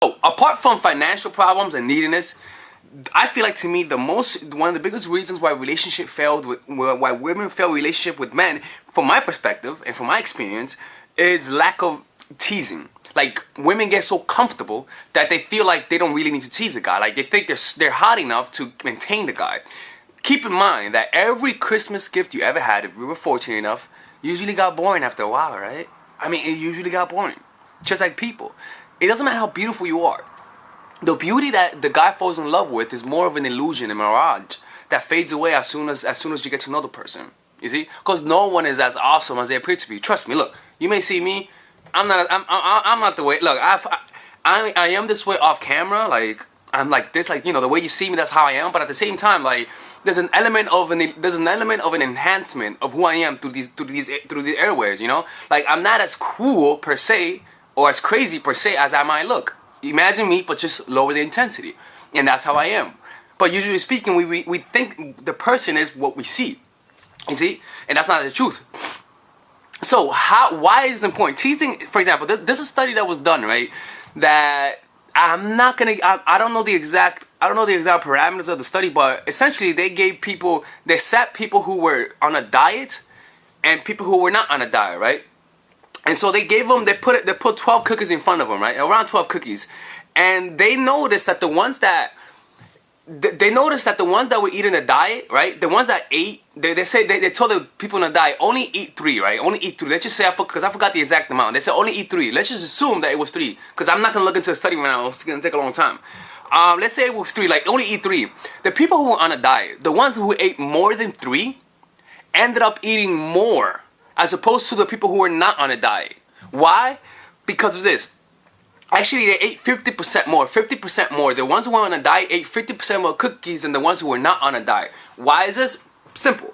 So, apart from financial problems and neediness, I feel like to me one of the biggest reasons why why women fail relationship with men, from my perspective and from my experience, is lack of teasing. Like, women get so comfortable that they feel like they don't really need to tease a guy. Like, they think they're hot enough to maintain the guy. Keep in mind that every Christmas gift you ever had, if you were fortunate enough, usually got boring after a while, right? I mean, it usually got boring. Just like people. It doesn't matter how beautiful you are. The beauty that the guy falls in love with is more of an illusion, a mirage, that fades away as soon as you get to know the person. You see? Because no one is as awesome as they appear to be. Trust me, look, you may see me, I'm not the way, look, I am this way off camera, like, I'm like this, like, you know, the way you see me, that's how I am. But at the same time, like, there's an element of an enhancement of who I am through these airways. You know, like, I'm not as cool per se or as crazy per se as I might look. Imagine me, but just lower the intensity, and that's how I am. But usually speaking, we think the person is what we see. You see, and that's not the truth. So why is it important? Teasing, for example, there's a study that was done, right? That I don't know the exact parameters of the study, but essentially they set people who were on a diet and people who were not on a diet, right? And so they put 12 cookies in front of them, right? Around 12 cookies. And they noticed that the ones that were eating a diet, right? The ones that ate, they told the people in the diet, only eat 3, right? Only eat 3. Let's just say, because I forgot the exact amount. They said only eat 3. Let's just assume that it was 3, because I'm not going to look into a study right now. It's going to take a long time. Let's say it was 3, like only eat 3. The people who were on a diet, the ones who ate more than 3, ended up eating more, as opposed to the people who were not on a diet. Why? Because of this. Actually, they ate 50% more. 50% more. The ones who were on a diet ate 50% more cookies than the ones who were not on a diet. Why is this? Simple.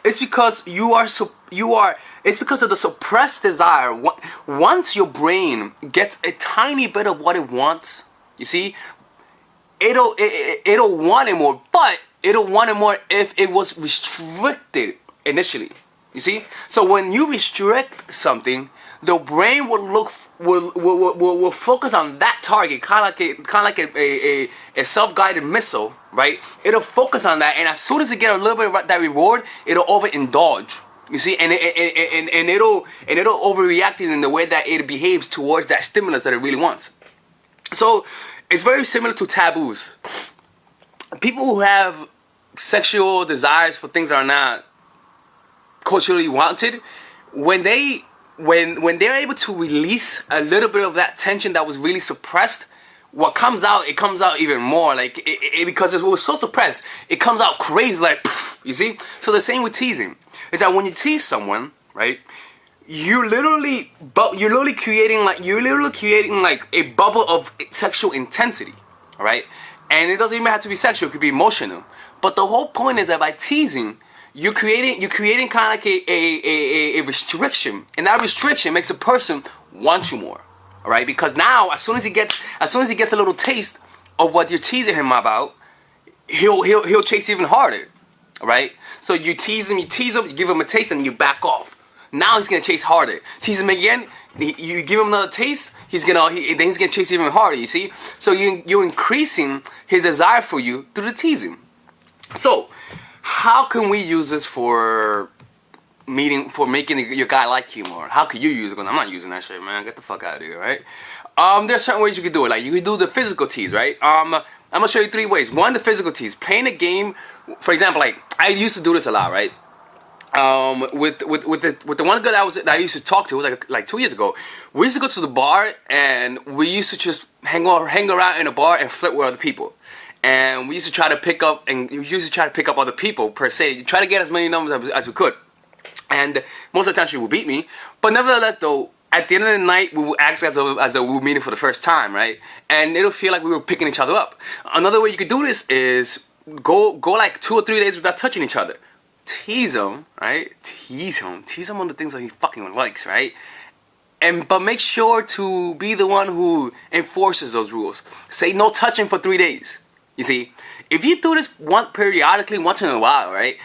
It's because it's because of the suppressed desire. Once your brain gets a tiny bit of what it wants, you see, it'll want it more, but it'll want it more if it was restricted initially. You see? So when you restrict something, the brain will focus on that target, kind of like a self-guided missile, right? It'll focus on that, and as soon as it gets a little bit of that reward, it'll overindulge. You see, and it'll overreact in the way that it behaves towards that stimulus that it really wants. So it's very similar to taboos. People who have sexual desires for things that are not culturally wanted, when they're able to release a little bit of that tension that was really suppressed, what comes out, it comes out even more, like because it was so suppressed, it comes out crazy, like poof, you see. So the same with teasing is that when you tease someone, right, you're literally creating like a bubble of sexual intensity, all right? And it doesn't even have to be sexual; it could be emotional. But the whole point is that by teasing, you're creating kind of like a restriction, and that restriction makes a person want you more, all right? Because now, as soon as he gets a little taste of what you're teasing him about, he'll chase even harder, all right? So you tease him, you give him a taste, and you back off. Now he's gonna chase harder. Tease him again, you give him another taste, then he's gonna chase even harder. You see? So you're increasing his desire for you through the teasing. So how can we use this for making your guy like you more? How could you use it? Because I'm not using that shit, man. Get the fuck out of here, right? There are certain ways you can do it. Like, you can do the physical tease, right? I'm gonna show you 3 ways. One, the physical tease. Playing a game, for example, like, I used to do this a lot, right? With the one girl that I used to talk to, it was like 2 years ago. We used to go to the bar, and we used to just hang around in a bar and flirt with other people. And we used to try to pick up other people per se. Try to get as many numbers as we could. And most of the time she would beat me. But nevertheless, though, at the end of the night, we would act as though we were meeting for the first time, right? And it'll feel like we were picking each other up. Another way you could do this is go like 2 or 3 days without touching each other. Tease them, right? Tease them on the things that he fucking likes, right? But make sure to be the one who enforces those rules. Say no touching for 3 days. You see, if you do this periodically, once in a while, right?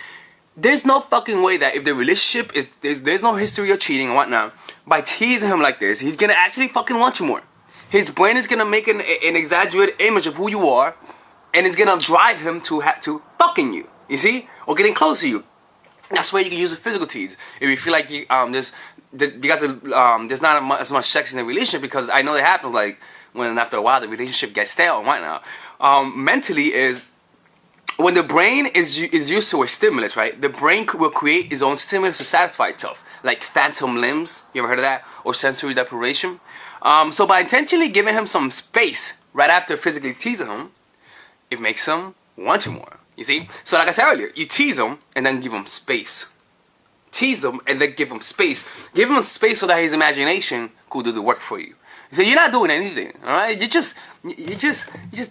There's no fucking way that if the relationship there's no history of cheating and whatnot, by teasing him like this, he's gonna actually fucking want you more. his brain is gonna make an exaggerated image of who you are, and it's gonna drive him to fucking you. You see, or getting close to you. That's where you can use a physical tease. If you feel like there's not as much sex in the relationship, because I know it happens like when after a while the relationship gets stale and whatnot. Mentally is when the brain is used to a stimulus, right? The brain will create its own stimulus to satisfy itself, like phantom limbs. You ever heard of that? Or sensory deprivation. So by intentionally giving him some space right after physically teasing him, it makes him want you more. You see? So like I said earlier, you tease him and then give him space. Tease him and then give him space. Give him space so that his imagination could do the work for you. So you're not doing anything, all right? You're just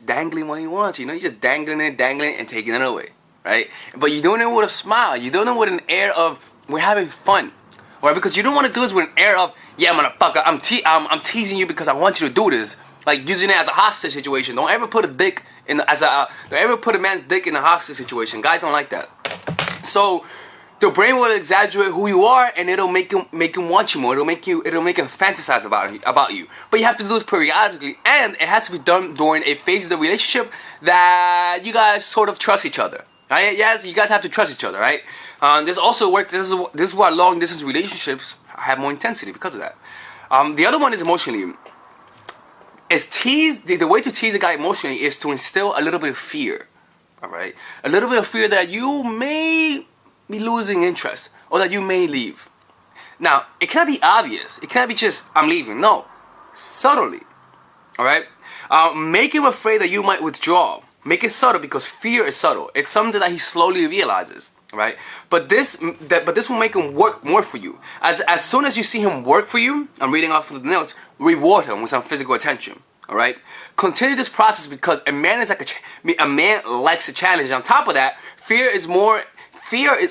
dangling what he wants. You know, you're just dangling it, and taking it away, right? But you're doing it with a smile. You're doing it with an air of we're having fun, right? Because you don't want to do this with an air of yeah, motherfucker, I'm teasing you because I want you to do this. Like using it as a hostage situation. Don't ever put a man's dick in a hostage situation. Guys don't like that. So the brain will exaggerate who you are, and it'll make him want you more. It'll make him fantasize about you. But you have to do this periodically, and it has to be done during a phase of the relationship that you guys sort of trust each other. Right? Yes, you guys have to trust each other, right? This also works. This is why long distance relationships have more intensity because of that. The other one is emotionally. The way to tease a guy emotionally is to instill a little bit of fear, all right? A little bit of fear that you may be losing interest or that you may leave. Now, it cannot be obvious. It cannot be just, I'm leaving. No, subtly, all right? Make him afraid that you might withdraw. Make it subtle because fear is subtle. It's something that he slowly realizes, right? But this will make him work more for you. As soon as you see him work for you, I'm reading off of the notes, reward him with some physical attention. All right. Continue this process because a man is a man likes a challenge. On top of that, fear is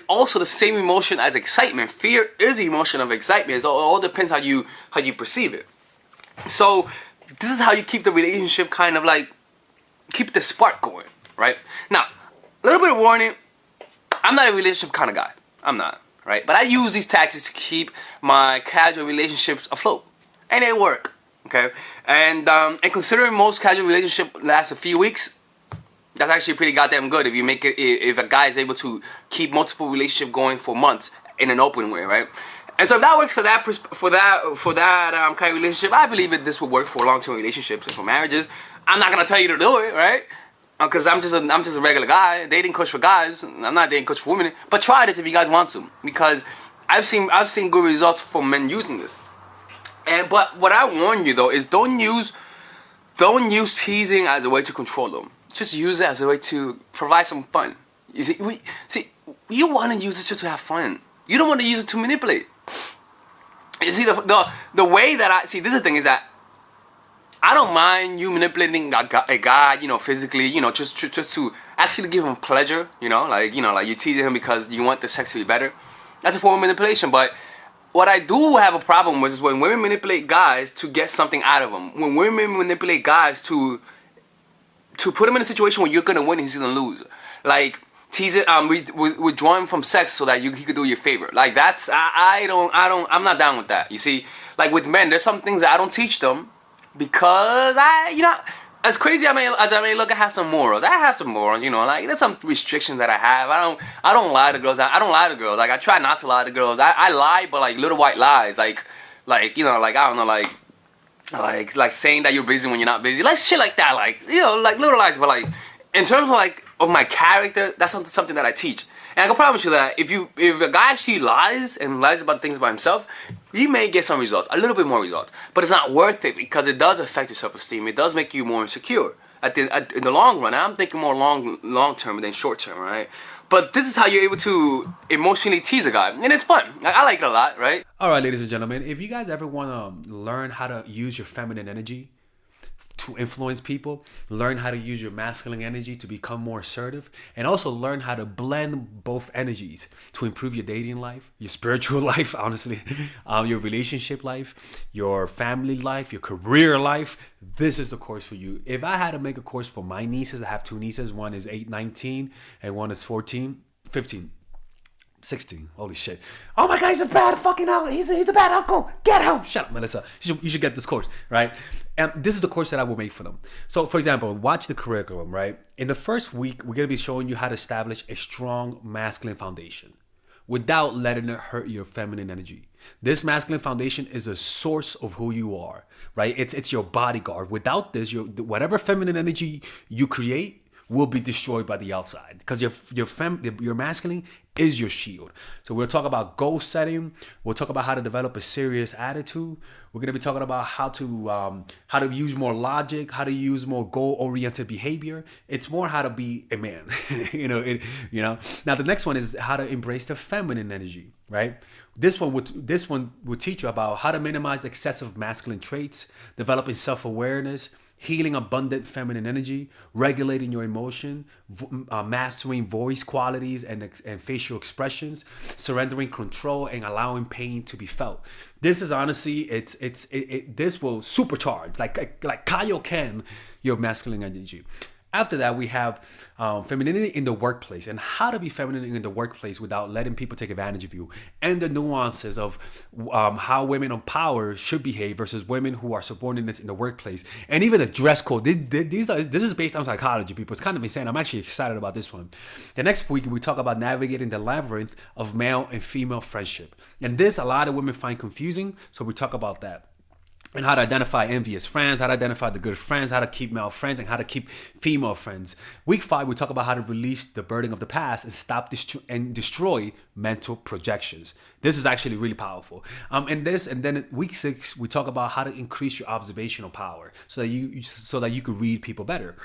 also the same emotion as excitement. Fear is the emotion of excitement. It all depends how you perceive it. So this is how you keep the relationship kind of like keep the spark going, right? Now, a little bit of warning. I'm not a relationship kind of guy. I'm not, right? But I use these tactics to keep my casual relationships afloat, and they work. Okay, and considering most casual relationship lasts a few weeks, that's actually pretty goddamn good. If a guy is able to keep multiple relationships going for months in an open way, right? And so if that works for that kind of relationship, I believe that this will work for long-term relationships and for marriages. I'm not gonna tell you to do it, right? Because I'm just a regular guy, dating coach for guys. I'm not a dating coach for women. But try this if you guys want to, because I've seen good results from men using this. But what I warn you though is don't use teasing as a way to control them. Just use it as a way to provide some fun. You see, you want to use it just to have fun. You don't want to use it to manipulate. You see, the way that I see this is the thing is that I don't mind you manipulating a guy, you know, physically, you know, just to actually give him pleasure, like you teasing him because you want the sex to be better. That's a form of manipulation, but what I do have a problem with is when women manipulate guys to get something out of them. When women manipulate guys to put him in a situation where you're gonna win and he's gonna lose. Like tease it, withdraw him from sex so that he could do you a favor. Like that's I'm not down with that. You see, like with men, there's some things that I don't teach them because as crazy as I may look, I have some morals. I have some morals, like there's some restrictions that I have. I don't lie to girls. I don't lie to girls. Like I try not to lie to girls. I lie, but like little white lies, like I don't know, like saying that you're busy when you're not busy, like shit like that, like like little lies. But like in terms of my character, that's something that I teach. And I can promise you that if a guy actually lies about things by himself, you may get some results, a little bit more results. But it's not worth it because it does affect your self-esteem. It does make you more insecure in the long run. I'm thinking more long term than short term, right? But this is how you're able to emotionally tease a guy. And it's fun. I like it a lot, right? All right, ladies and gentlemen, if you guys ever want to learn how to use your feminine energy to influence people, learn how to use your masculine energy to become more assertive, and also learn how to blend both energies to improve your dating life, your spiritual life, honestly, your relationship life, your family life, your career life, this is the course for you. If I had to make a course for my nieces, I have two nieces, one is 8, 19, and one is 14, 15. 16. Holy shit. Oh my God, he's a bad fucking uncle. He's a bad uncle. Get him. Shut up, Melissa. You should get this course, right? And this is the course that I will make for them. So, for example, watch the curriculum, right? In the first week, we're going to be showing you how to establish a strong masculine foundation without letting it hurt your feminine energy. This masculine foundation is a source of who you are, right? It's your bodyguard. Without this, whatever feminine energy you create will be destroyed by the outside, because your masculine is your shield. So we'll talk about goal setting. We'll talk about how to develop a serious attitude. We're gonna be talking about how to use more logic, how to use more goal-oriented behavior. It's more how to be a man, Now the next one is how to embrace the feminine energy, right? This one would teach you about how to minimize excessive masculine traits, developing self-awareness, healing abundant feminine energy, regulating your emotion, mastering voice qualities and facial expressions, surrendering control, and allowing pain to be felt. This is honestly, this will supercharge, like Kaioken, your masculine energy. After that, we have femininity in the workplace, and how to be feminine in the workplace without letting people take advantage of you, and the nuances of how women in power should behave versus women who are subordinates in the workplace, and even the dress code. This is based on psychology, people. It's kind of insane. I'm actually excited about this one. The next week, we talk about navigating the labyrinth of male and female friendship, and this a lot of women find confusing, so we talk about that. And how to identify envious friends, how to identify the good friends, how to keep male friends, and how to keep female friends. Week 5, we talk about how to release the burden of the past and stop and destroy mental projections. This is actually really powerful. And then week 6, we talk about how to increase your observational power so that you can read people better.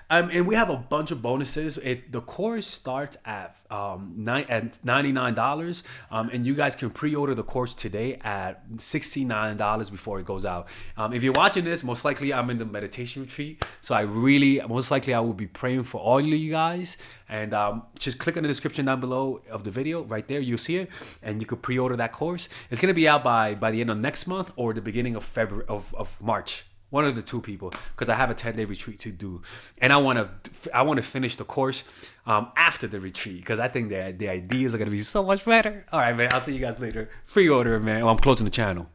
And we have a bunch of bonuses. The course starts at $99, and you guys can pre-order the course today at $69 before it goes out. If you're watching this, most likely I'm in the meditation retreat, so I will be praying for all of you guys. And just click on the description down below of the video. Right there, you'll see it, and you could pre-order that course. It's gonna be out by the end of next month or the beginning of February of March. One of the two, people, because I have a 10-day retreat to do, and I want to finish the course after the retreat, because I think the ideas are gonna be so much better. All right, man. I'll see you guys later. Pre-order, man. I'm closing the channel.